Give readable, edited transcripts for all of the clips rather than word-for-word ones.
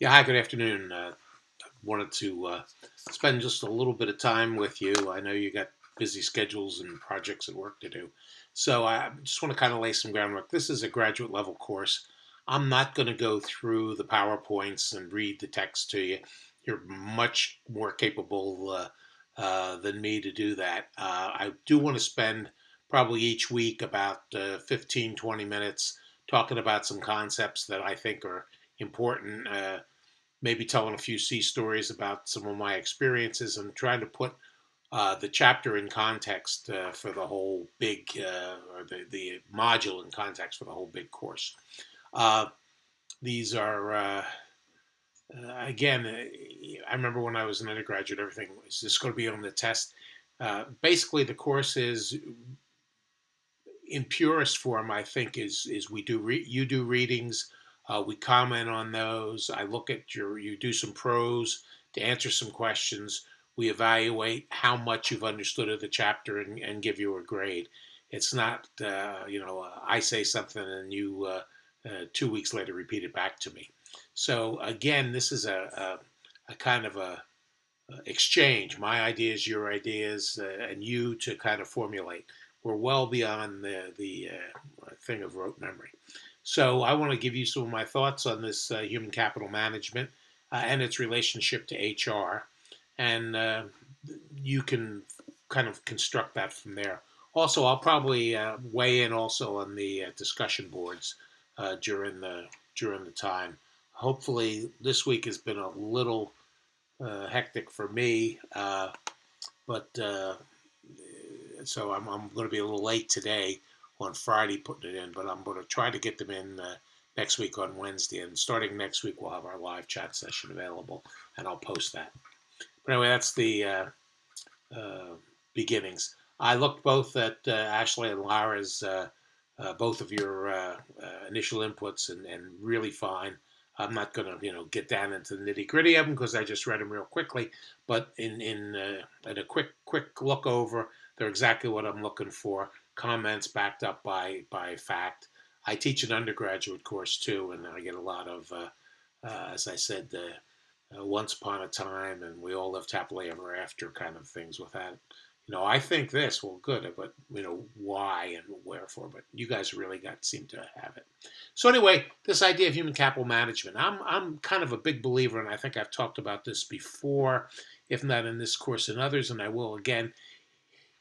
Yeah, hi, good afternoon. Wanted to spend just a little bit of time with you. I know you got busy schedules and projects at work to do. So I just want to kind of lay some groundwork. This is a graduate level course. I'm not going to go through the PowerPoints and read the text to you. You're much more capable than me to do that. I do want to spend probably each week about 15, 20 minutes talking about some concepts that I think are important. Maybe telling a few C stories about some of my experiences and trying to put the chapter in context for the whole big, or the module in context for the whole big course. Uh, these are, again, I remember when I was an undergraduate, everything is this going to be on the test? Basically, the course is in purest form, I think is we do you do readings, we comment on those. I look at you do some prose to answer some questions. We evaluate how much you've understood of the chapter and give you a grade. It's not I say something and you 2 weeks later repeat it back to me. So again, this is a kind of a exchange my ideas, your ideas, and you to kind of formulate. We're well beyond the thing of rote memory. So I want to give you some of my thoughts on this human capital management and its relationship to HR, and you can kind of construct that from there. Also, I'll probably weigh in also on the discussion boards during the time. Hopefully, this week has been a little hectic for me. But So I'm going to be a little late today on Friday putting it in, but I'm going to try to get them in next week on Wednesday. And starting next week, we'll have our live chat session available, and I'll post that. But anyway, that's the uh, beginnings. I looked both at Ashley and Lara's, both of your initial inputs, and really fine. I'm not going to get down into the nitty gritty of them because I just read them real quickly. But in a quick look over, they're exactly what I'm looking for. Comments backed up by fact. I teach an undergraduate course too, and I get a lot of, as I said, once upon a time, and we all lived happily ever after kind of things with that. I think this, well, good, but why and wherefore. But you guys really seem to have it. So anyway, this idea of human capital management, I'm kind of a big believer, and I think I've talked about this before, if not in this course and others, and I will again.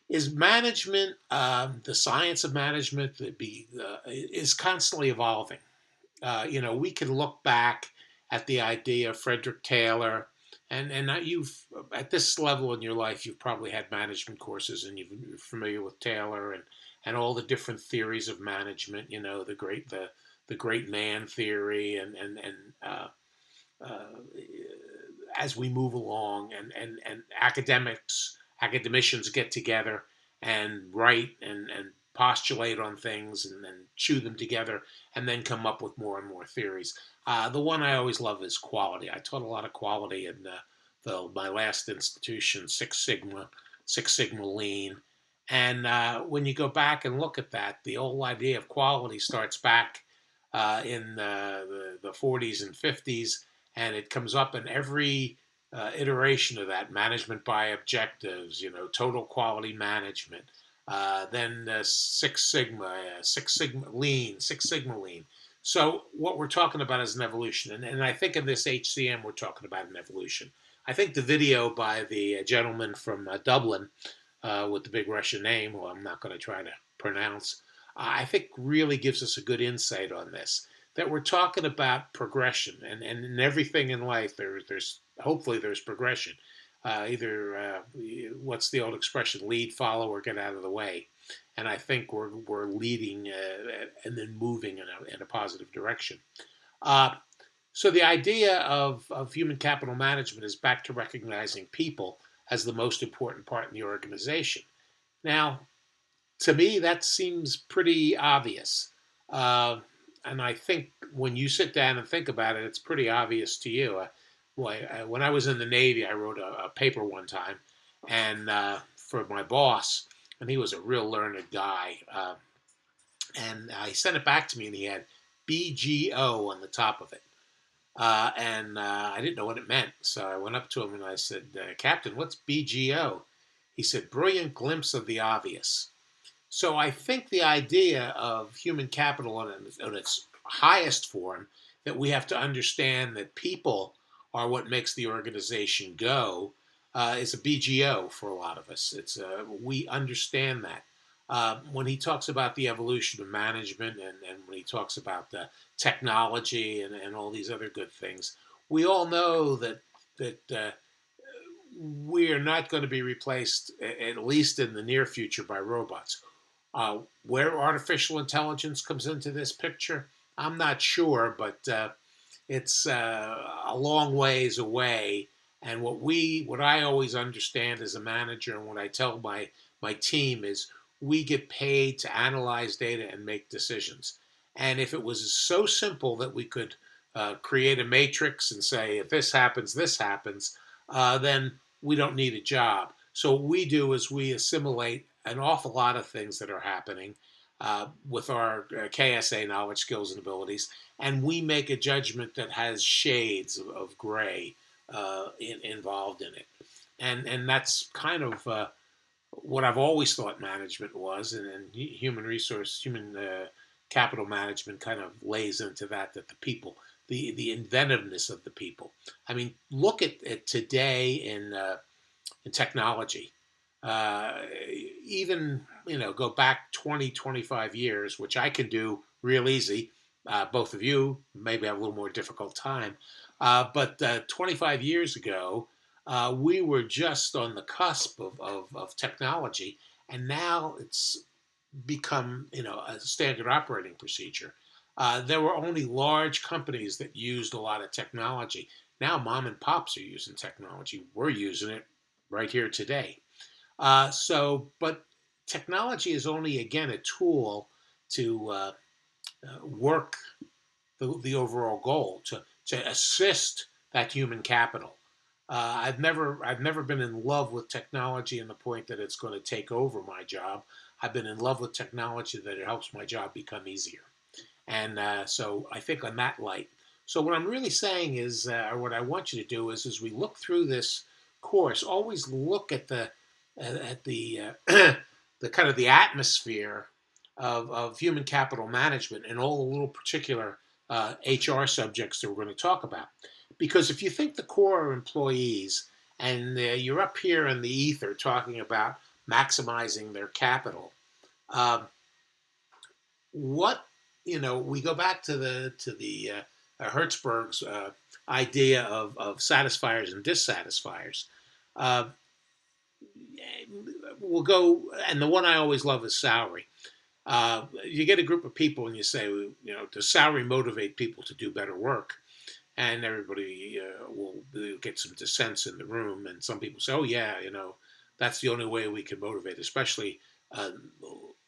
Is management, the science of management, is constantly evolving. We can look back at the idea of Frederick Taylor, and you've at this level in your life, you've probably had management courses, and you're familiar with Taylor and all the different theories of management. The great man theory, and uh, as we move along, and academicians get together and write and postulate on things and then chew them together and then come up with more and more theories. The one I always love is quality. I taught a lot of quality in my last institution, Six Sigma Lean. And when you go back and look at that, the whole idea of quality starts back in the 40s and 50s, and it comes up in every iteration of that management by objectives, total quality management. Then Six Sigma Lean. So what we're talking about is an evolution, and I think in this HCM we're talking about an evolution. I think the video by the gentleman from Dublin with the big Russian name, who I'm not going to try to pronounce, I think really gives us a good insight on this. That we're talking about progression, and in everything in life, there's hopefully there's progression. Either what's the old expression, lead, follow, or get out of the way. And I think we're leading and then moving in a positive direction. Uh, so the idea of human capital management is back to recognizing people as the most important part in the organization. Now, to me, that seems pretty obvious. Uh, and I think when you sit down and think about it, it's pretty obvious to you. When I was in the Navy, I wrote a paper one time, and for my boss, and he was a real learned guy. And he sent it back to me, and he had BGO on the top of it. And I didn't know what it meant. So I went up to him and I said, Captain, what's BGO? He said, Brilliant Glimpse of the Obvious. So I think the idea of human capital in its highest form, that we have to understand that people are what makes the organization go, is a BGO for a lot of us. It's we understand that. When he talks about the evolution of management, and when he talks about the technology, and all these other good things, we all know that we are not going to be replaced, at least in the near future, by robots. Where artificial intelligence comes into this picture, I'm not sure, but it's a long ways away. And what I always understand as a manager, and what I tell my team is, we get paid to analyze data and make decisions. And if it was so simple that we could create a matrix and say, if this happens, then we don't need a job. So what we do is we assimilate an awful lot of things that are happening with our KSA knowledge, skills, and abilities, and we make a judgment that has shades of gray involved in it. And that's kind of what I've always thought management was, and human capital management kind of lays into that the people, the inventiveness of the people. I mean, look at today in technology. Even, go back 20, 25 years, which I can do real easy. Both of you maybe have a little more difficult time. But 25 years ago, we were just on the cusp of technology, and now it's become, a standard operating procedure. There were only large companies that used a lot of technology. Now mom and pops are using technology. We're using it right here today. But technology is only, again, a tool to work the overall goal, to assist that human capital. I've never been in love with technology in the point that it's going to take over my job. I've been in love with technology that it helps my job become easier. And so I think on that light. So what I'm really saying is, or what I want you to do is, as we look through this course, always look at the the kind of the atmosphere of human capital management and all the little particular HR subjects that we're going to talk about. Because if you think the core are employees, and you're up here in the ether talking about maximizing their capital, um, what we go back to the Hertzberg's idea of satisfiers and dissatisfiers. Uh, we'll go, and the one I always love is salary. You get a group of people and you say, does salary motivate people to do better work? And everybody will get some dissents in the room, and some people say, oh yeah, that's the only way we can motivate, especially uh,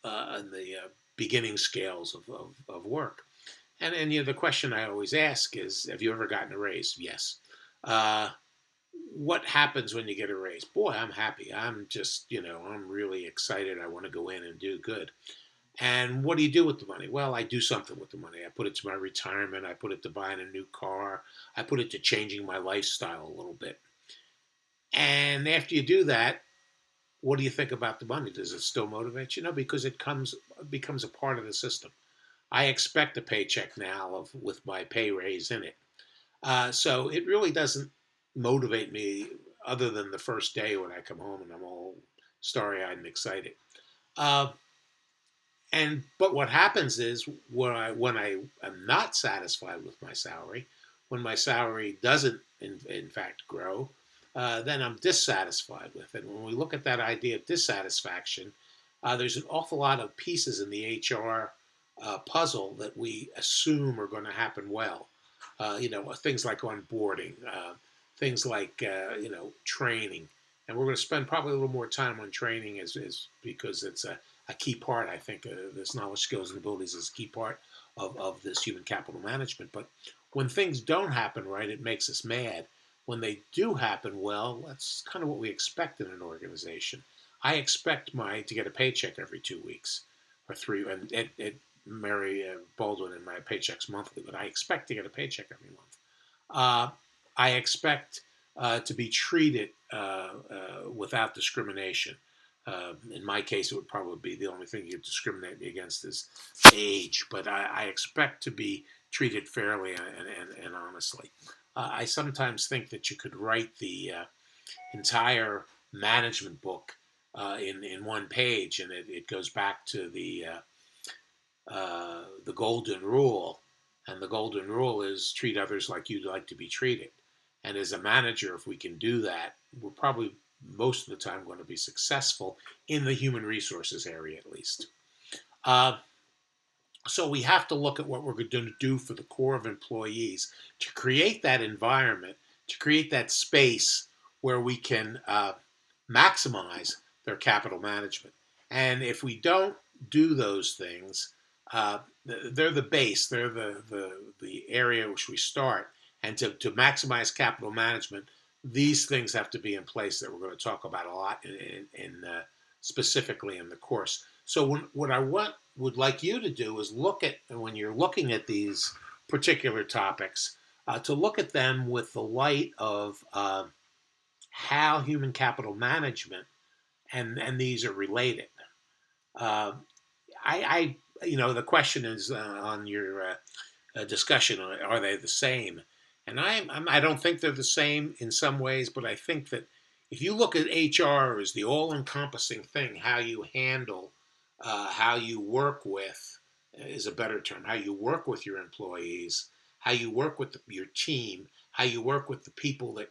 on the beginning scales of work. And the question I always ask is, have you ever gotten a raise? Yes. Uh, what happens when you get a raise? Boy, I'm happy. I'm just, I'm really excited. I want to go in and do good. And what do you do with the money? Well, I do something with the money. I put it to my retirement. I put it to buying a new car. I put it to changing my lifestyle a little bit. And after you do that, what do you think about the money? Does it still motivate you? No, because becomes a part of the system. I expect a paycheck now with my pay raise in it. So it really doesn't motivate me, other than the first day when I come home and I'm all starry-eyed and excited. Uh, but what happens is, when I am not satisfied with my salary, when my salary doesn't in fact grow, then I'm dissatisfied with it. When we look at that idea of dissatisfaction, there's an awful lot of pieces in the HR puzzle that we assume are going to happen well. Things like onboarding, things like training, and we're going to spend probably a little more time on training, is because it's a key part. I think this knowledge, skills, and abilities is a key part of this human capital management. But when things don't happen right, it makes us mad. When they do happen well, that's kind of what we expect in an organization. I expect to get a paycheck every 2 weeks or three, and at Mary Baldwin and my paycheck's monthly, but I expect to get a paycheck every month. I expect to be treated without discrimination. In my case, it would probably be the only thing you discriminate me against is age, but I expect to be treated fairly and honestly. I sometimes think that you could write the entire management book in one page, and it goes back to the golden rule. And the golden rule is treat others like you'd like to be treated. And as a manager, if we can do that, we're probably most of the time going to be successful in the human resources area, at least. Uh, so we have to look at what we're going to do for the core of employees to create that environment, to create that space where we can maximize their capital management. And if we don't do those things, they're the base, they're the area which we start. And to maximize capital management, these things have to be in place that we're going to talk about a lot in specifically in the course. So what I would like you to do is look at, when you're looking at these particular topics, to look at them with the light of how human capital management and these are related. Uh, the question is on your discussion: are they the same? And I don't think they're the same in some ways, but I think that if you look at HR as the all-encompassing thing, how you handle, how you work with, is a better term. How you work with your employees, how you work with your team, how you work with the people that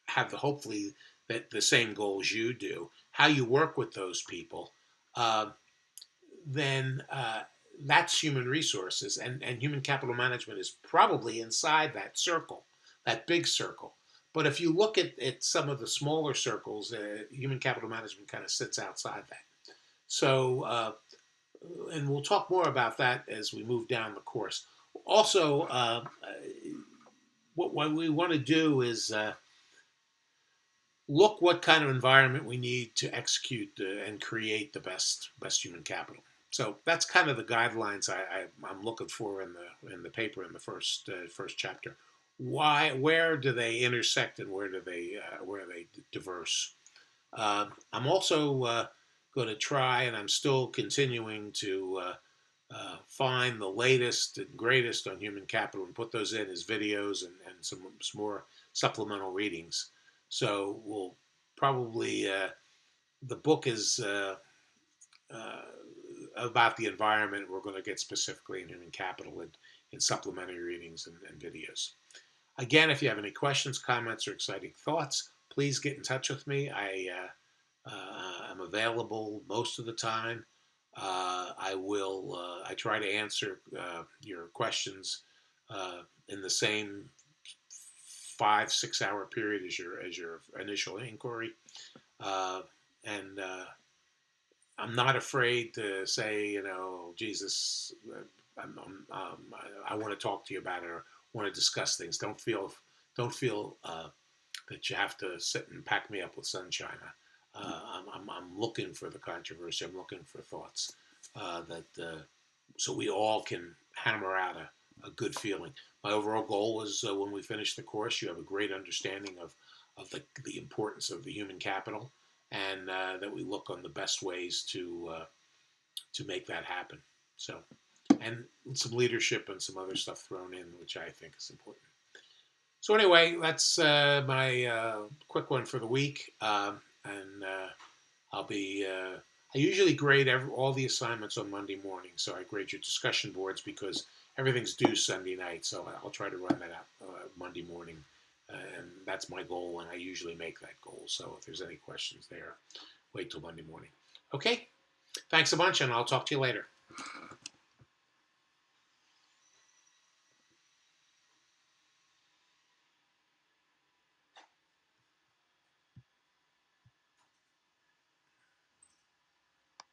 have hopefully that the same goals you do, how you work with those people. Uh, then that's human resources, and human capital management is probably inside that circle, that big circle. But if you look at some of the smaller circles, human capital management kind of sits outside that. So, and we'll talk more about that as we move down the course. Also, what we want to do is look what kind of environment we need to execute and create the best human capital. So that's kind of the guidelines I'm looking for in the paper in the first chapter. Where do they intersect and where are they diverse? I'm also going to try, and I'm still continuing to find the latest and greatest on human capital and put those in as videos and some more supplemental readings. So we'll probably the book is about the environment. We're going to get specifically in human capital in supplementary readings and videos. Again, if you have any questions, comments, or exciting thoughts, please get in touch with me. I'm available most of the time. I try to answer your questions in the same 5-6 hour period as your initial inquiry, and I'm not afraid to say, Jesus, I want to talk to you about it or want to discuss things. Don't feel that you have to sit and pack me up with sunshine. I'm looking for the controversy. I'm looking for thoughts so we all can hammer out a good feeling. My overall goal is when we finish the course, you have a great understanding of the importance of the human capital, and that we look on the best ways to make that happen. So, and some leadership and some other stuff thrown in, which I think is important. So anyway, that's my quick one for the week, and I'll be. I usually grade all the assignments on Monday morning, so I grade your discussion boards because everything's due Sunday night. So I'll try to run that out Monday morning, and that's my goal, and I usually make that goal. So if there's any questions there, wait till Monday morning. Okay, thanks a bunch, and I'll talk to you later.